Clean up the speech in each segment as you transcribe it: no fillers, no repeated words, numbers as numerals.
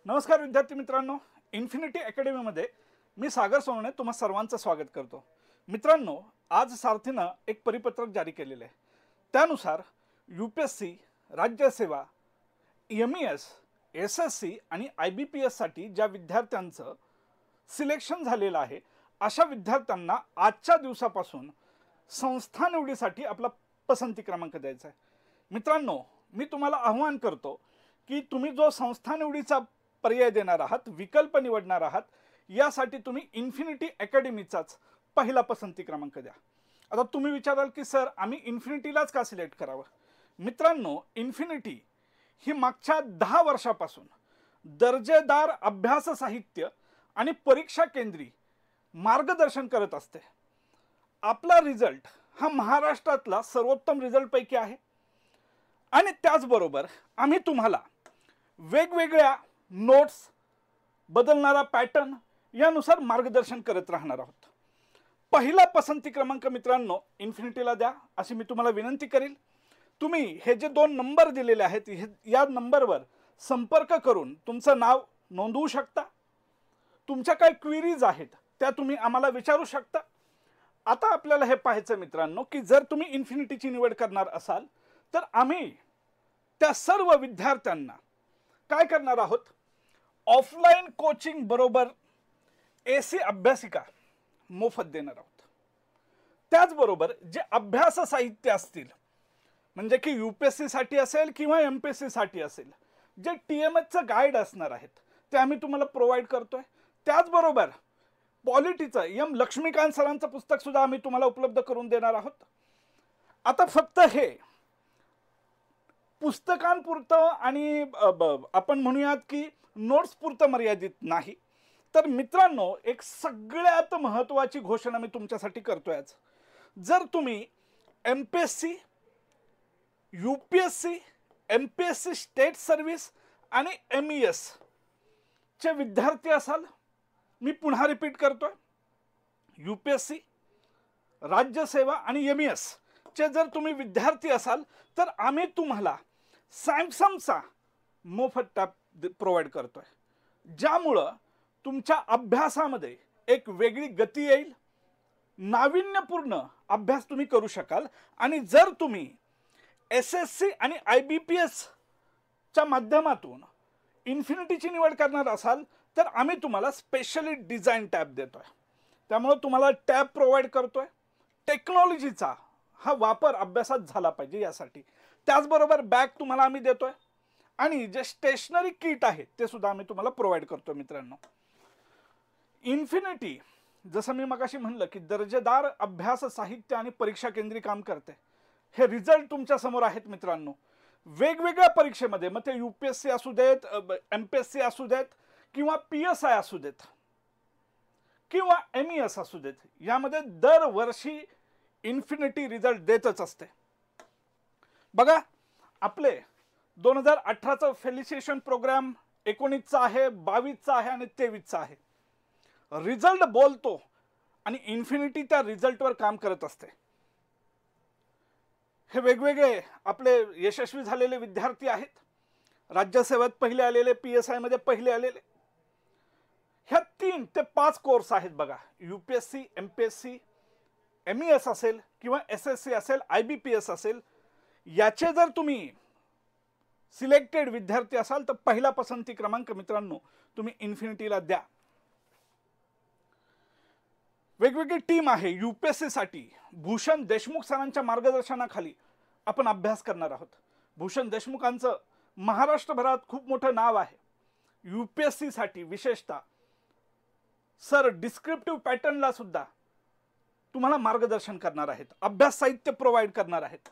नमस्कार विद्यार्थी मित्रांनो, इन्फिनिटी अकॅडमीमध्ये मी सागर सोनवणे तुम्हा सर्वांचं स्वागत करतो। मित्रांनो, आज सारथीनं एक परिपत्रक जारी केलेलं आहे। त्यानुसार यूपीएससी, राज्यसेवा, एमईएस, एसएससी आणि आयबीपीएस साठी ज्या विद्यार्थ्यांचं सिलेक्शन झालेलं आहे अशा विद्यार्थ्यांना आजच्या दिवसापासून संस्था निवडीसाठी आपला पसंती क्रमांक द्यायचा आहे। मित्रांनो, मी तुम्हाला आव्हान करतो की तुम्ही जो संस्था निवडीचा पर्याय देणार आहात, विकल्प निवडणार आहात, यासाठी तुम्ही इन्फिनिटी अकॅडमीचाच पहिला पसंती क्रमांक द्या। आता तुम्ही विचाराल की सर आम्ही इन्फिनिटीलाच का सिलेक्ट करावं? मित्रांनो, इन्फिनिटी ही मागच्या 10 वर्षापासून दर्जेदार अभ्यास साहित्य आणि परीक्षा केंद्री मार्गदर्शन करत असते। आपला रिझल्ट हा महाराष्ट्रातला सर्वोत्तम रिझल्ट पैकी आहे आणि त्याचबरोबर आम्ही तुम्हाला वेगवेगळ्या नोट्स, बदलणारा पॅटर्न यानुसार मार्गदर्शन करत राहणार आहोत। पहिला पसंती क्रमांक मित्रांनो इन्फिनिटीला द्या अशी मी तुम्हाला विनंती करेल। तुम्ही हे जे 2 नंबर दिलेले आहेत या नंबरवर संपर्क करून तुमचं नाव नोंदवू शकता। तुमच्या काय क्वेरीज आहेत त्या तुम्ही आम्हाला विचारू शकता। आता आपल्याला हे पाहायचं मित्रांनो की जर तुम्ही इन्फिनिटीची निवड करणार असाल तर आम्ही त्या सर्व विद्यार्थ्यांना काय करणार आहोत, ऑफलाइन कोचिंग बरोबर एसी अभ्यासिका मोफत देणार आहोत। त्याचबरोबर जे अभ्यास साहित्य असतील, म्हणजे की यूपीएससी साठी असेल किंवा एमपीएससी साठी असेल, जे टीएमएचचं गाईड असणार आहेत ते आम्ही तुम्हाला प्रोव्हाइड करतोय। त्याचबरोबर पॉलिटीचं एम लक्ष्मीकांत सरांचं पुस्तक सुद्धा आम्ही तुम्हाला उपलब्ध करून देणार आहोत। आता फक्त हे पुस्तकांपुरतं आणि आपण म्हणूयात की नोट्स पुरतं मर्यादित नाही, तर मित्रांनो एक सगळ्यात महत्त्वाची घोषणा मी तुमच्यासाठी करतोय आज। जर तुम्ही MPSC, UPSC, MPSC state service आणि एमईएस चे विद्यार्थी असाल, मी पुन्हा रिपीट करतोय, यूपीएससी, राज्यसेवा आणि एमईएस चे जर तुम्ही विद्यार्थी असाल तर आम्ही तुम्हाला सॅमसंगचा मोफत टॅब प्रोव्हाइड करतोय, ज्यामुळे तुमच्या अभ्यासामध्ये एक वेगळी गती येईल, नाविन्यपूर्ण अभ्यास तुम्ही करू शकाल। आणि जर तुम्ही एसएससी आणि आयबीपीएस च्या माध्यमातून इन्फिनिटीची निवड करणार असाल तर आम्ही तुम्हाला स्पेशली डिझाइन टॅब देतोय। त्यामुळे तुम्हाला टॅब प्रोव्हाइड करतोय। टेक्नॉलॉजीचा हा वापर अभ्यासात झाला पाहिजे यासाठी। त्याचबरोबर बॅग तुम्हाला आम्ही देतोय आणि जे स्टेशनरी किट आहे ते सुद्धा आम्ही तुम्हाला प्रोव्हाइड करतो। मित्रांनो, इन्फिनिटी जसं मी मगाशी म्हणलं की दर्जेदार अभ्यास साहित्य आणि परीक्षा केंद्री काम करते। हे रिझल्ट तुमच्या समोर आहेत मित्रांनो। वेगवेगळ्या परीक्षेमध्ये, मग ते यूपीएससी असू देत, एमपीएससी असू देत किंवा पीएसआय असू देत किंवा एमईएस असू देत, यामध्ये दरवर्षी इन्फिनिटी रिझल्ट देतच असते। बघा, आपले 2018चा फेलिसिएशन प्रोग्राम 19चा आहे, 22चा आहे आणि 23चा आहे। रिझल्ट बोलतो आणि इन्फिनिटी त्या रिझल्टवर काम करत असते। हे वेगवेगळे आपले यशस्वी झालेले विद्यार्थी आहेत, राज्यसेवेत पहिले आलेले, पीएसआय मध्ये पहिले आलेले। ह्या 3 ते 5 कोर्स आहेत बघा, यूपीएससी, एमपीएससी, एमईएस असेल किंवा एसएससी असेल, आयबीपीएस असेल, याचे जर तुम्ही सिलेक्टेड विद्यार्थी असाल तर पहिला पसंती क्रमांक मित्रांनो तुम्ही इन्फिनिटीला द्या। वेगवेगळी टीम आहे यूपीएससी साठी। भूषण देशमुख सरांच्या मार्गदर्शनाखाली आपण अभ्यास करणार आहोत। भूषण देशमुखांचं महाराष्ट्रभरात खूप मोठं नाव आहे। यूपीएससी साठी विशेषतः सर डिस्क्रिप्टिव्ह पॅटर्नला सुद्धा तुम्हाला मार्गदर्शन करणार आहेत, अभ्यास साहित्य प्रोव्हाइड करणार आहेत।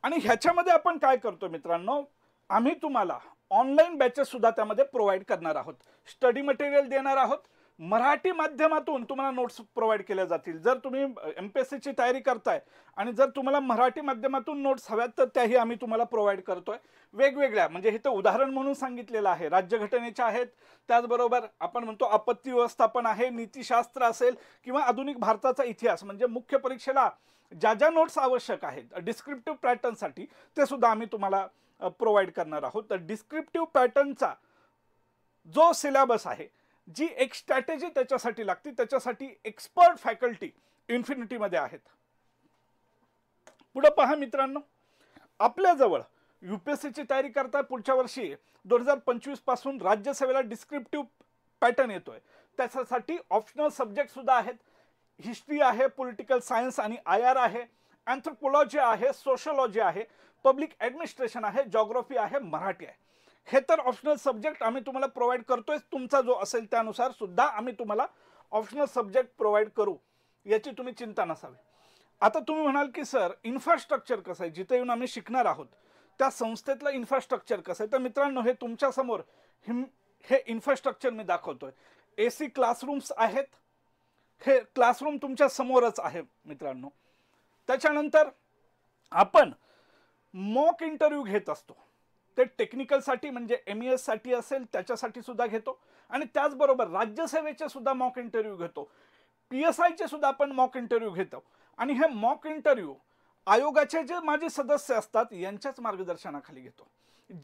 आणि ह्याच्यामध्ये आपण काय करतो मित्रांनो, आम्ही तुम्हाला ऑनलाइन बॅचेस सुद्धा त्यामध्ये प्रोव्हाइड करणार आहोत, स्टडी मटेरियल देणार आहोत। मराठी माध्यमातून तुम्हाला नोट्स प्रोव्हाइड केल्या जातील। जर तुम्ही एमपीएससीची तयारी करताय आणि जर तुम्हाला मराठी माध्यमातून नोट्स हव्यात तर त्याही आम्ही तुम्हाला प्रोव्हाइड करतोय। वेगवेगळ्या, म्हणजे हे तर उदाहरण म्हणून सांगितलेलं आहे, राज्यघटनेच्या आहेत, त्याचबरोबर आपण म्हणतो आपत्ती व्यवस्थापन आहे, नीतिशास्त्र असेल किंवा आधुनिक भारताचा इतिहास, म्हणजे मुख्य परीक्षेला ज्या ज्या नोट्स आवश्यक आहेत डिस्क्रिप्टिव्ह पॅटर्नसाठी ते सुद्धा आम्ही तुम्हाला प्रोव्हाइड करणार आहोत. तर डिस्क्रिप्टिव्ह पॅटर्नचा जो सिलेबस आहे, जी एक स्ट्रॅटेजी त्याच्यासाठी लागते, त्याच्यासाठी एक्सपर्ट फॅकल्टी इन्फिनिटीमध्ये आहेत. पुढे पहा मित्रांनो, आपल्याजवळ यूपीएससीची तयारी करता पुढच्या वर्षी 2025 पासून राज्यसेवेला डिस्क्रिप्टिव्ह पॅटर्न येतोय. त्याच्यासाठी ऑप्शनल सब्जेक्ट सुद्धा आहेत. हिस्ट्री आहे, पॉलिटिकल सायन्स आणि IR आहे, अँथ्रोपॉलॉजी आहे, सोशोलॉजी आहे, पब्लिक ॲडमिनिस्ट्रेशन आहे, जॉग्राफी आहे, मराठी आहे. हे तर ऑप्शनल सब्जेक्ट आम्ही तुम्हाला प्रोव्हाइड करतोय. तुमचा जो असेल त्यानुसार सुद्धा आम्ही तुम्हाला ऑप्शनल सब्जेक्ट प्रोव्हाइड करू, याची तुम्ही चिंता नसावी. आता तुम्ही म्हणाल की सर इन्फ्रास्ट्रक्चर कसं आहे, जिथे येऊन आम्ही शिकणार आहोत त्या संस्थेतलं इन्फ्रास्ट्रक्चर कसं आहे. तर मित्रांनो, हे तुमच्या समोर हे इन्फ्रास्ट्रक्चर मी दाखवतोय. AC क्लासरूम्स आहेत. हे क्लासरूम तुमच्या समोरच आहे मित्रांनो. त्याच्यानंतर आपण मॉक इंटरव्ह्यू घेत असतो. ते टेक्निकलसाठी म्हणजे MES साठी असेल त्याच्यासाठी सुद्धा घेतो, आणि त्याचबरोबर राज्यसेवेचे सुद्धा मॉक इंटरव्ह्यू घेतो. PSIचे सुद्धा आपण मॉक इंटरव्ह्यू घेतो. आणि हे मॉक इंटरव्ह्यू आयोगाचे जे माजी सदस्य असतात यांच्याच मार्गदर्शनाखाली घेतो,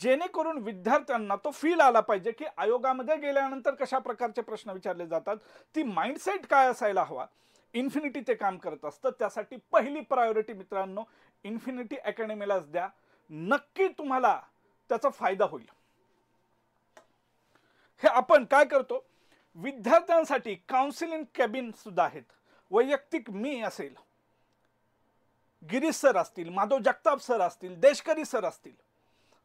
जेणेकरून विद्यार्थ्यांना तो फील आला पाहिजे की आयोगामध्ये गेल्यानंतर कशा प्रकारचे प्रश्न विचारले जातात, ती माइंडसेट काय असायला हवा. इन्फिनिटी ते काम करत असतं. त्यासाठी पहिली प्रायोरिटी मित्रांनो इन्फिनिटी अकॅडमीलाच द्या. नक्की तुम्हाला त्याचा फायदा होईल. हे आपण काय करतो, विद्यार्थ्यांसाठी काउन्सिलिंग कॅबिन सुद्धा आहेत. वैयक्तिक मी असेल, गिरीश सर असतील, माधव जगताप सर असतील, देशकरी सर असतील,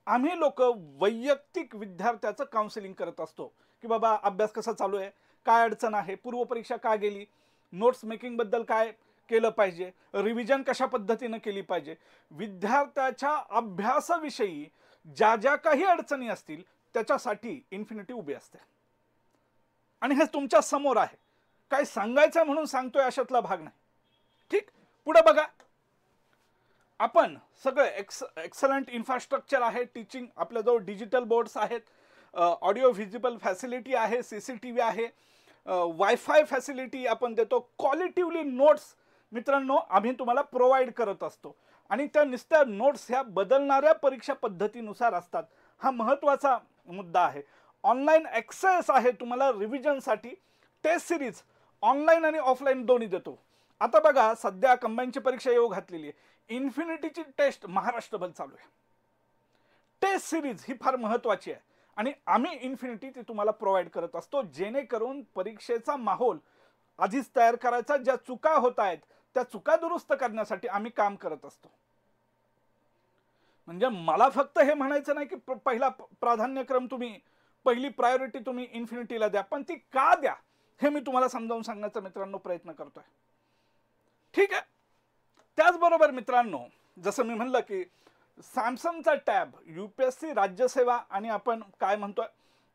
आम्ही लोक वैयक्तिक विद्यार्थ्याचं काउन्सिलिंग करत असतो की बाबा अभ्यास कसा चालू आहे, काय अडचण आहे, पूर्वपरीक्षा का गेली, नोट्स मेकिंग बद्दल काय केलं पाहिजे, रिव्हिजन कशा पद्धतीने केली पाहिजे. विद्यार्थ्याच्या अभ्यासाविषयी ज्या ज्या काही अडचणी असतील त्याच्यासाठी इन्फिनिटी उभी असते. आणि हे तुमच्या समोर आहे. काय सांगायचं म्हणून सांगतोय अशातला भाग नाही. ठीक, पुढे बघा. आपण सगळे एक्सलंट इन्फ्रास्ट्रक्चर आहे. टीचिंग आपल्याजवळ डिजिटल बोर्ड्स आहेत, ऑडिओ व्हिजिबल फॅसिलिटी आहे, CCTV आहे, वायफाय फॅसिलिटी आपण देतो. क्वालिटिवली नोट्स मित्रांनो आम्ही तुम्हाला प्रोव्हाइड करत असतो, आणि त्या नुसत्या नोट्स ह्या बदलणाऱ्या परीक्षा पद्धतीनुसार असतात. हा महत्त्वाचा मुद्दा आहे. ऑनलाईन ॲक्सेस आहे तुम्हाला रिव्हिजनसाठी. टेस्ट सिरीज ऑनलाईन आणि ऑफलाईन दोन्ही देतो. आता बघा, सध्या कंबाईनची परीक्षा येऊ घातलेली आहे. इन्फिनिटीची टेस्ट महाराष्ट्रभर चालू आहे. टेस्ट सिरीज ही फार महत्त्वाची आहे, आणि आम्ही इन्फिनिटी ती तुम्हाला प्रोव्हाइड करत असतो, जेणेकरून परीक्षेचा माहोल आधीच तयार करायचा. ज्या चुका होत आहेत त्या चुका दुरुस्त करण्यासाठी आम्ही काम करत असतो. म्हणजे मला फक्त हे म्हणायचं नाही की पहिला प्राधान्यक्रम तुम्ही, पहिली प्रायोरिटी तुम्ही इन्फिनिटीला द्या, पण ती का द्या हे मी तुम्हाला समजावून सांगण्याचा मित्रांनो प्रयत्न करतोय. ठीक आहे. त्याचबरोबर मित्रांनो, जसं मी म्हणलं की सॅमसंगचा टॅब UPSC राज्यसेवा आणि आपण काय म्हणतोय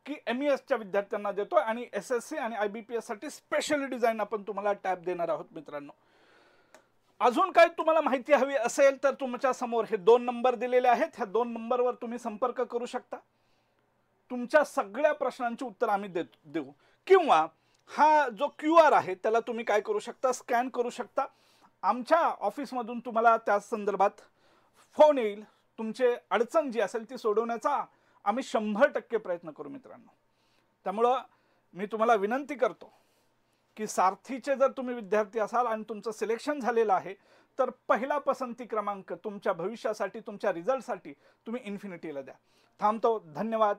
की MESच्या विद्यार्थ्यांना देतोय, आणि SSC आणि IBPS साठी स्पेशली डिझाईन आपण तुम्हाला टॅब देणार आहोत मित्रांनो. अजून काय तुम्हाला माहिती हवी असेल तर तुमच्या समोर हे 2 नंबर दिलेले आहेत. ह्या 2 नंबरवर तुम्ही संपर्क करू शकता. तुमच्या सगळ्या प्रश्नांची उत्तर आम्ही देऊ, किंवा हा जो QR आहे त्याला तुम्ही काय करू शकता, स्कॅन करू शकता. आमच्या ऑफिसमधून तुम्हाला त्या संदर्भात फोन येईल. तुमचे अडचण जी असेल ती सोडवण्याचा आम्ही 100% प्रयत्न करू मित्रांनो. त्यामुळं मी तुम्हाला विनंती करतो की सारथीचे जर तुम्ही विद्यार्थी असाल आणि तुमचं सिलेक्शन झालेलं आहे, तर पहिला पसंती क्रमांक तुमच्या भविष्यासाठी, तुमच्या रिझल्टसाठी तुम्ही इन्फिनिटीला द्या. थांबतो. धन्यवाद.